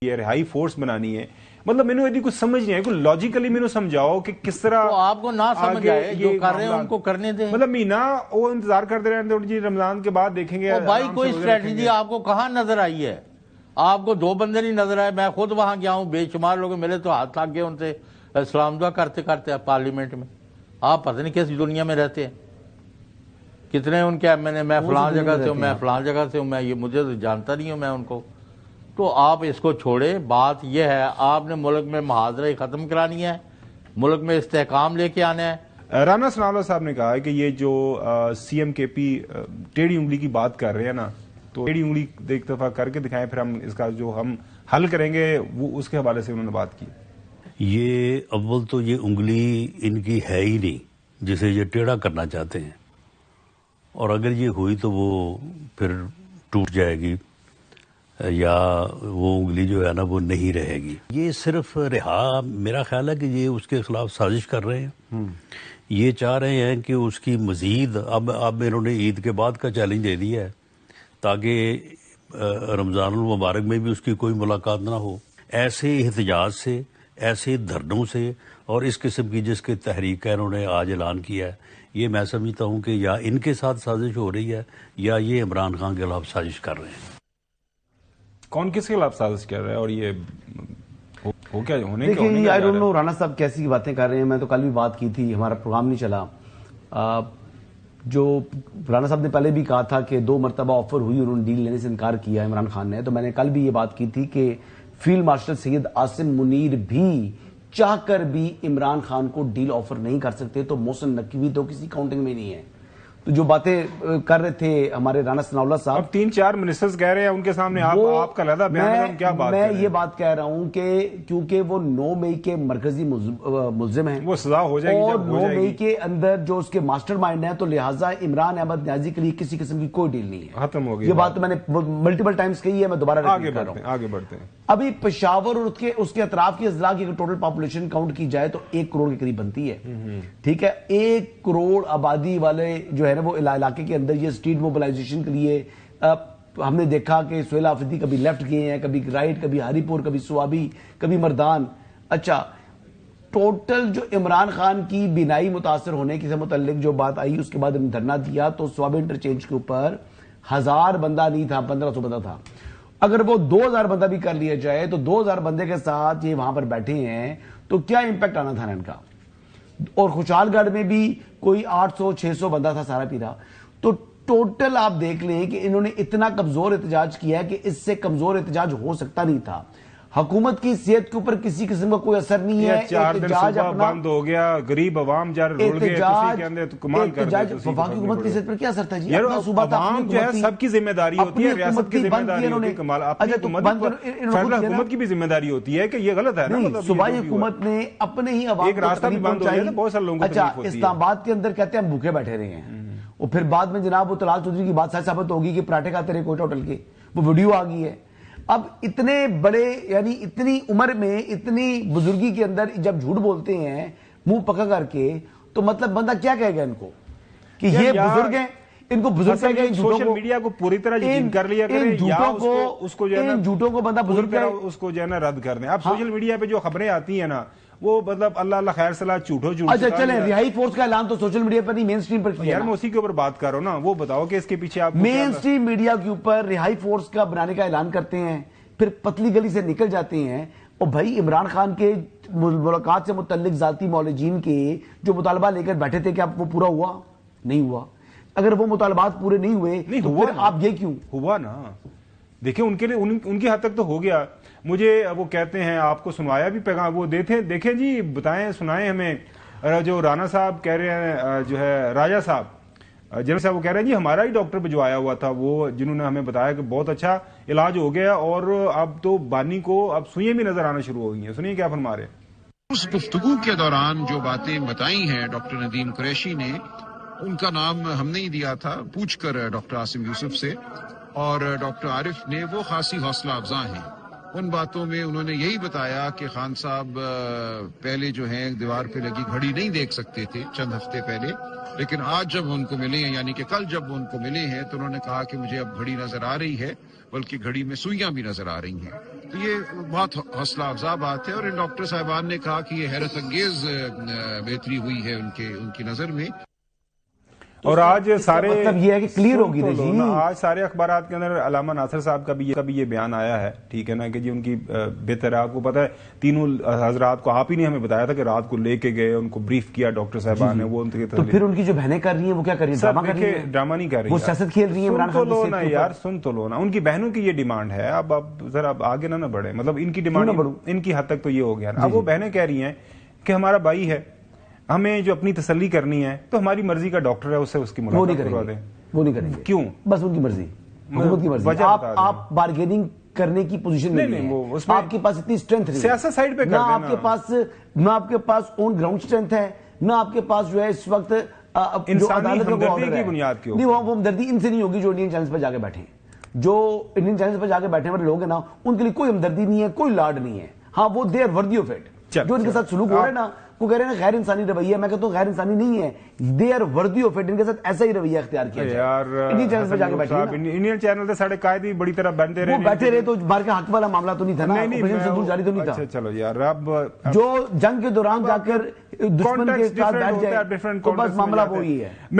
یہ رہائی فورس بنانی ہے. مطلب میں نے کچھ سمجھ نہیں آئی, کوئی لاجیکلی میں نے سمجھاؤ کہ کس طرح آپ کو نہ سمجھ آئے, جو کر رہے ہیں ان کو کرنے دیں. مطلب مہینہ وہ انتظار کرتے رہے جی رمضان کے بعد دیکھیں گے. بھائی کوئی اسٹریٹجی آپ کو کہاں نظر آئی ہے؟ آپ کو 2 بندے نہیں نظر آئے. میں خود وہاں گیا ہوں, بے شمار لوگ ملے تو ہاتھ لگ گئے ان سے سلام دعا کرتے کرتے پارلیمنٹ میں. آپ پتہ نہیں کس دنیا میں رہتے ہیں, کتنے ان کے میں فلاں جگہ سے ہوں, میں فلاں جگہ سے ہوں, میں یہ مجھے تو جانتا نہیں ہوں میں ان کو. تو آپ اس کو چھوڑیں. بات یہ ہے آپ نے ملک میں محاذرہ ختم کرانی ہے, ملک میں استحکام لے کے آنا ہے. رانا ثناء اللہ صاحب نے کہا ہے کہ یہ جو سی ایم کے پی ٹیڑھی انگلی کی بات کر رہے ہیں نا, تو ٹیڑھی انگلی ایک دفعہ کر کے دکھائیں, پھر ہم اس کا جو ہم حل کریں گے وہ اس کے حوالے سے انہوں نے بات کی. یہ اول تو یہ انگلی ان کی ہے ہی نہیں جسے یہ ٹیڑھا کرنا چاہتے ہیں, اور اگر یہ ہوئی تو وہ پھر ٹوٹ جائے گی یا وہ انگلی جو ہے نا وہ نہیں رہے گی. یہ صرف رہا, میرا خیال ہے کہ یہ اس کے خلاف سازش کر رہے ہیں. یہ چاہ رہے ہیں کہ اس کی مزید اب انہوں نے عید کے بعد کا چیلنج دے دیا ہے تاکہ رمضان المبارک میں بھی اس کی کوئی ملاقات نہ ہو. ایسے احتجاج سے, ایسے دھرنوں سے اور اس قسم کی جس کے تحریک کا انہوں نے آج اعلان کیا ہے, یہ میں سمجھتا ہوں کہ یا ان کے ساتھ سازش ہو رہی ہے یا یہ عمران خان کے خلاف سازش کر رہے ہیں. کون کس کے خلاف سازش کر رہا ہے اور یہ ہو کیا ہونے دیکھیں آئی ڈونٹ نو رانا صاحب کیسی باتیں کر رہے ہیں. میں تو کل بھی بات کی تھی, ہمارا پروگرام نہیں چلا. جو رانا صاحب نے پہلے بھی کہا تھا کہ 2 مرتبہ آفر ہوئی, انہوں نے ڈیل لینے سے انکار کیا عمران خان نے. تو میں نے کل بھی یہ بات کی تھی کہ فیلڈ مارشل سید عاصم منیر بھی چاہ کر بھی عمران خان کو ڈیل آفر نہیں کر سکتے, تو محسن نقوی تو کسی کاؤنٹنگ میں نہیں ہے. تو جو باتیں کر رہے تھے ہمارے رانا ثناء اللہ صاحب, اب 3-4 منسٹرز کہہ رہے ہیں ان کے سامنے آپ کا لہذا بیان ہے, کیا بات میں یہ بات کہہ رہا ہوں کہ کیونکہ وہ 9 مئی کے مرکزی ملزم ہیں, وہ سزا ہو جائے گی اور جب ہو 9 جائے مئی گی کے اندر جو اس کے ماسٹر مائنڈ ہیں, تو لہٰذا عمران احمد نیازی کے لیے کسی قسم کی کوئی ڈیل نہیں ہے. ختم ہو گئی یہ بات میں نے ملٹیپل ٹائمز کہی ہے, میں دوبارہ آگے بڑھتے ہیں. ابھی پشاور اور اس کے اطراف کی اضلاع کی ٹوٹل پاپولیشن کاؤنٹ کی جائے تو 1 کروڑ کے قریب بنتی ہے. ٹھیک ہے, 1 کروڑ آبادی والے جو ہے نا وہ علاقے کے اندر یہ اسٹریٹ موبلائزیشن کے لیے ہم نے دیکھا کہ سہیل آفریدی کبھی لیفٹ گئے ہیں, کبھی رائٹ, کبھی ہری پور, کبھی سوابی, کبھی مردان. اچھا, ٹوٹل جو عمران خان کی بینائی متاثر ہونے سے متعلق جو بات آئی, اس کے بعد ہم دھرنا دیا تو سوابی انٹرچینج کے اوپر 1000 بندہ نہیں تھا, 1500 بندہ تھا. اگر وہ 2000 بندہ بھی کر لیا جائے تو 2000 بندے کے ساتھ یہ وہاں پر بیٹھے ہیں تو کیا امپیکٹ آنا تھا ان کا. اور خوشحال گڑھ میں بھی کوئی 800-600 بندہ تھا سارا پیرا. تو ٹوٹل آپ دیکھ لیں کہ انہوں نے اتنا کمزور احتجاج کیا کہ اس سے کمزور احتجاج ہو سکتا نہیں تھا. حکومت کی صحت کے اوپر کسی قسم کا کوئی اثر نہیں ہے. 4 دن صبح بند ہو گیا, غریب عوام جا رڑ گئے, کسی کے اندر تو کمال کر دے. وفاقی حکومت کی صحت پر کیا اثر تھا جی؟ عوام جو ہے سب کی ذمہ داری ہوتی ہے, ریاست کی ذمہ داری ہوتی ہے, کمال فیڈرل حکومت کی بھی ذمہ داری ہوتی ہے کہ یہ غلط ہے نا. صوبائی حکومت نے اپنے ہی عوام ایک راستہ بھی بند ہو گیا, بہت سارے لوگوں کو تکلیف ہوتی ہے. اسلام آباد کے اندر کہتے ہیں ہم بھوکے بیٹھے رہے ہیں, اور پھر بعد میں جناب وہ طلال چودھری کی بات سچ ثابت ہوگی کہ پراٹھے کھاتے رہے کوئٹہ ہوٹل کے, وہ ویڈیو آ گئی ہے. اب اتنے بڑے یعنی اتنی عمر میں اتنی بزرگی کے اندر جب جھوٹ بولتے ہیں منہ پکا کر کے, تو مطلب بندہ کیا کہے گا ان کو کہ یہ بزرگ ہیں, ان کو بزرگ کہے گا. سوشل میڈیا کو پوری طرح یقین کر لیا کریں, یا اس کو جو ہے نا جھوٹوں کو بندہ بزرگ کہے, اس کو جو ہے نا رد کر دیں. اب سوشل میڈیا پہ جو خبریں آتی ہیں نا وہ مطلب اللہ اللہ خیر صلاح جھوٹو. اچھا چلیں, رہائی فورس کا اعلان تو سوشل میڈیا پر نہیں, مین سٹریم پر کیا. یار میں اسی کے اوپر بات کر رہا ہوں نا, وہ بتاؤ کہ اس کے پیچھے آپ مین سٹریم میڈیا کے اوپر رہائی فورس کا بنانے کا اعلان کرتے ہیں, پھر پتلی گلی سے نکل جاتے ہیں. اور بھائی عمران خان کے ملاقات سے متعلق ذاتی معالجین کے جو مطالبہ لے کر بیٹھے تھے, کیا وہ پورا ہوا؟ نہیں ہوا. اگر وہ مطالبات پورے نہیں ہوئے تو پھر آپ یہ کیوں ہوا نا. دیکھیں ان کے لیے ان کی حد تک تو ہو گیا. مجھے وہ کہتے ہیں آپ کو سنوایا بھی پیغام, وہ دیکھیں جی بتائیں سنائیں ہمیں. جو رانا صاحب کہہ رہے ہیں, جو ہے راجہ صاحب جنرل صاحب, وہ کہہ رہے ہیں جی ہمارا ہی ڈاکٹر پہ جو آیا ہوا تھا وہ, جنہوں نے ہمیں بتایا کہ بہت اچھا علاج ہو گیا اور اب تو بانی کو اب سوئیں بھی نظر آنا شروع ہو گئی ہیں. سنیے کیا فرما رہے ہیں. اس گفتگو کے دوران جو باتیں بتائی ہیں ڈاکٹر ندیم قریشی نے, ان کا نام ہم نے ہی دیا تھا پوچھ کر ڈاکٹر عاصم یوسف سے, اور ڈاکٹر عارف نے وہ خاصی حوصلہ افزا ہیں. ان باتوں میں انہوں نے یہی بتایا کہ خان صاحب پہلے جو ہیں دیوار پہ لگی گھڑی نہیں دیکھ سکتے تھے چند ہفتے پہلے, لیکن آج جب ان کو ملے ہیں, یعنی کہ کل جب ان کو ملے ہیں, تو انہوں نے کہا کہ مجھے اب گھڑی نظر آ رہی ہے بلکہ گھڑی میں سوئیاں بھی نظر آ رہی ہیں. تو یہ بہت حوصلہ افزا بات ہے، اور ان ڈاکٹر صاحبان نے کہا کہ یہ حیرت انگیز بہتری ہوئی ہے ان کی نظر میں. اور آج سارے مطلب یہ ہے کہ کلیئر ہوگی نا جی. آج سارے اخبارات کے اندر علامہ ناصر صاحب کا بھی یہ بیان آیا ہے، ٹھیک ہے نا، کہ جی ان کی بہتر، آپ کو پتا ہے تینوں حضرات کو آپ ہی نے ہمیں بتایا تھا کہ رات کو لے کے گئے، ان کو بریف کیا ڈاکٹر صاحبان نے. وہ ان کی تو پھر ان کی جو بہنیں کر رہی ہیں وہ کیا کر رہی ہیں؟ ڈرامہ کر رہی ہیں. ڈرامہ نہیں کر رہی، وہ سیاست کھیل رہی ہیں. عمران خان لو نا یار، سن تو لو نا. ان کی بہنوں کی یہ ڈیمانڈ ہے. اب ذرا آگے نہ بڑھے، مطلب ان کی ڈیمانڈ ان کی حد تک تو یہ ہو گیا. اب وہ بہنیں کہہ رہی ہیں کہ ہمارا بھائی ہے، ہمیں جو اپنی تسلی کرنی ہے تو ہماری مرضی کا ڈاکٹر ہے، اس سے اس کی ملاقات کروا دیں. وہ نہیں کریں گے. کیوں؟ بس ان کی مرضی، حکومت کی مرضی. آپ بارگیننگ کرنے کی پوزیشن میں نہیں ہیں. آپ کے پاس اتنی اسٹرینتھ نہیں، سیاست سائڈ پہ کر دینا. نہ آپ کے پاس اون گراؤنڈ اسٹرینتھ ہے، نہ آپ کے پاس جو ہے اس وقت انسانی ہمدردی کی بنیاد کے اوپر. نہیں، وہ ہمدردی ان سے نہیں ہوگی جو انڈین چینلز پہ جا کے بیٹھے ہیں. جو انڈین چینلز پہ جا کے بیٹھے والے لوگ ہیں نا، ان کے لیے کوئی ہمدردی نہیں ہے، کوئی لاڈ نہیں ہے. ہاں، وہ دے آر ورتھی آف اٹ. جو ان کے ساتھ سلوک ہو رہا ہے نا، وہ کہہ رہے ہیں غیر انسانی رویہ. میں کہتا ہوں غیر انسانی نہیں ہے، دے آر ورتھی آف اٹ. ان کے ساتھ ایسا ہی رویہ اختیار کیا جائے. انڈین چینل پہ جا کے بیٹھے انڈین چینل سے ساڑھے قائد بھی بڑی طرح بنتے رہے. وہ بیٹھے رہے تو بار کے حق والا معاملہ تو نہیں تھا نا، اپوزیشن سے دور جاری تو نہیں تھا. چلو یار، اب جو جنگ کے دوران جا کر دشمن کے ساتھ بیٹھ جائے تو بس معاملہ وہی ہے.